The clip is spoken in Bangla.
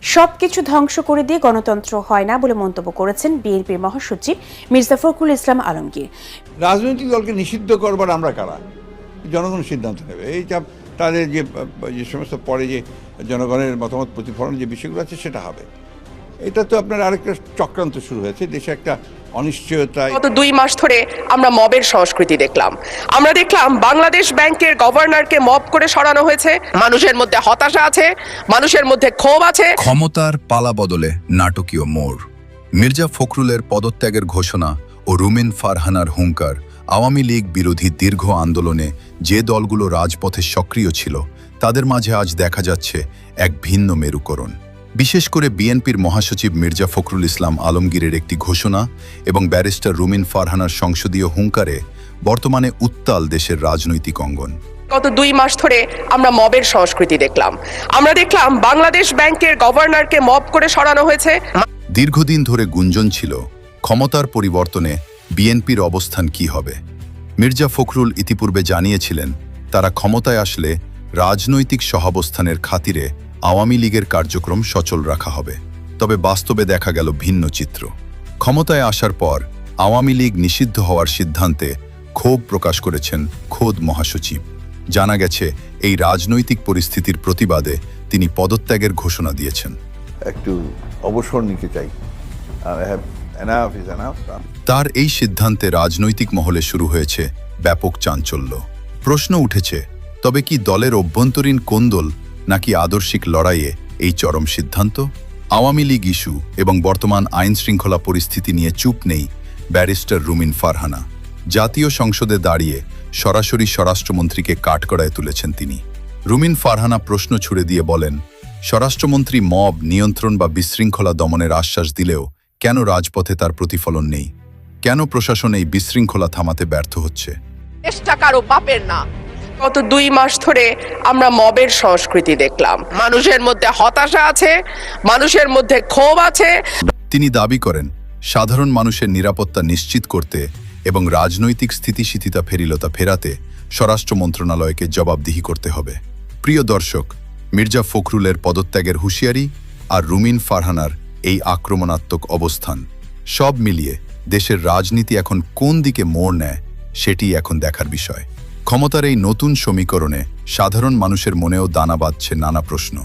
সবকিছু ধ্বংস করে দিয়ে গণতন্ত্র হয় না বলে মন্তব্য করেছেন বিএনপির মহাসচিব মির্জা ফখরুল ইসলাম আলমগীর। রাজনৈতিক দলকে নিষিদ্ধ করবার আমরা কারা? জনগণ সিদ্ধান্ত নেবে। এই তাদের যে সমস্ত পরে যে জনগণের মতামত প্রতিফলন যে বিষয়গুলো আছে সেটা হবে। এটা তো আপনার আরেকটা চক্রান্ত শুরু হয়েছে, দেশে একটা অনিশ্চয়তা। গত 2 মাস ধরে আমরা মবের সংস্কৃতি দেখলাম। আমরা দেখলাম বাংলাদেশ ব্যাংকের গভর্নরকে মব করে সরানো হয়েছে। মানুষের মধ্যে হতাশা আছে, মানুষের মধ্যে ক্ষোভ আছে। ক্ষমতার পালা বদলে নাটকীয় মোড়। মির্জা ফখরুলের পদত্যাগের ঘোষণা ও রুমিন ফারহানার হুঙ্কার আওয়ামী লীগ বিরোধী দীর্ঘ আন্দোলনে যে দলগুলো রাজপথে সক্রিয় ছিল তাদের মাঝে আজ দেখা যাচ্ছে এক ভিন্ন মেরুকরণ। বিশেষ করে বিএনপির মহাসচিব মির্জা ফখরুল ইসলাম আলমগীরের একটি ঘোষণা এবং ব্যারিস্টার রুমিন ফারহানার সংসদীয় হুঙ্কারে বর্তমানে উত্তাল দেশের রাজনৈতিক অঙ্গন। গত 2 মাস ধরে আমরা মবের সংস্কৃতি দেখলাম। আমরা দেখলাম বাংলাদেশ ব্যাংকের গভর্নরকে মব করে সরানো হয়েছে। দীর্ঘদিন ধরে গুঞ্জন ছিল ক্ষমতার পরিবর্তনে বিএনপির অবস্থান কি হবে। মির্জা ফখরুল ইতিপূর্বে জানিয়েছিলেন তারা ক্ষমতায় আসলে রাজনৈতিক সহাবস্থানের খাতিরে আওয়ামী লীগের কার্যক্রম সচল রাখা হবে। তবে বাস্তবে দেখা গেল ভিন্ন চিত্র। ক্ষমতায় আসার পর আওয়ামী লীগ নিষিদ্ধ হওয়ার সিদ্ধান্তে ক্ষোভ প্রকাশ করেছেন খোদ মহাসচিব। জানা গেছে এই রাজনৈতিক পরিস্থিতির প্রতিবাদে তিনি পদত্যাগের ঘোষণা দিয়েছেন। একটু অবসর নিতে চাই। তার এই সিদ্ধান্তে রাজনৈতিক মহলে শুরু হয়েছে ব্যাপক চাঞ্চল্য। প্রশ্ন উঠেছে, তবে কি দলের অভ্যন্তরীণ কোন্দল নাকি আদর্শিক লড়াইয়ে এই চরম সিদ্ধান্ত? আওয়ামী লীগ ইস্যু এবং বর্তমান আইন শৃঙ্খলা পরিস্থিতি নিয়ে চুপ নেই ব্যারিস্টার রুমিন ফারহানা। জাতীয় সংসদে দাঁড়িয়ে সরাসরি স্বরাষ্ট্রমন্ত্রীকে কাঠগড়ায় তুলেছেন তিনি। রুমিন ফারহানা প্রশ্ন ছুড়ে দিয়ে বলেন, স্বরাষ্ট্রমন্ত্রী মব নিয়ন্ত্রণ বা বিশৃঙ্খলা দমনের আশ্বাস দিলেও কেন রাজপথে তার প্রতিফলন নেই? কেন প্রশাসন এই বিশৃঙ্খলা থামাতে ব্যর্থ হচ্ছে? দেশটা কারো বাপের না। গত 2 মাস ধরে আমরা মবের সংস্কৃতি দেখলাম। মানুষের মধ্যে হতাশা আছে, মানুষের মধ্যে ক্ষোভ আছে। তিনি দাবি করেন সাধারণ মানুষের নিরাপত্তা নিশ্চিত করতে এবং রাজনৈতিক স্থিতিশীলতা ফেরাতে স্বরাষ্ট্র মন্ত্রণালয়কে জবাবদিহি করতে হবে। প্রিয় দর্শক, মির্জা ফখরুলের পদত্যাগের হুঁশিয়ারি আর রুমিন ফারহানার এই আক্রমণাত্মক অবস্থান সব মিলিয়ে দেশের রাজনীতি এখন কোন দিকে মোড় নেয় সেটি এখন দেখার বিষয়। ক্ষমতার এই নতুন সমীকরণে সাধারণ মানুষের মনেও দানা বাঁধছে নানা প্রশ্ন।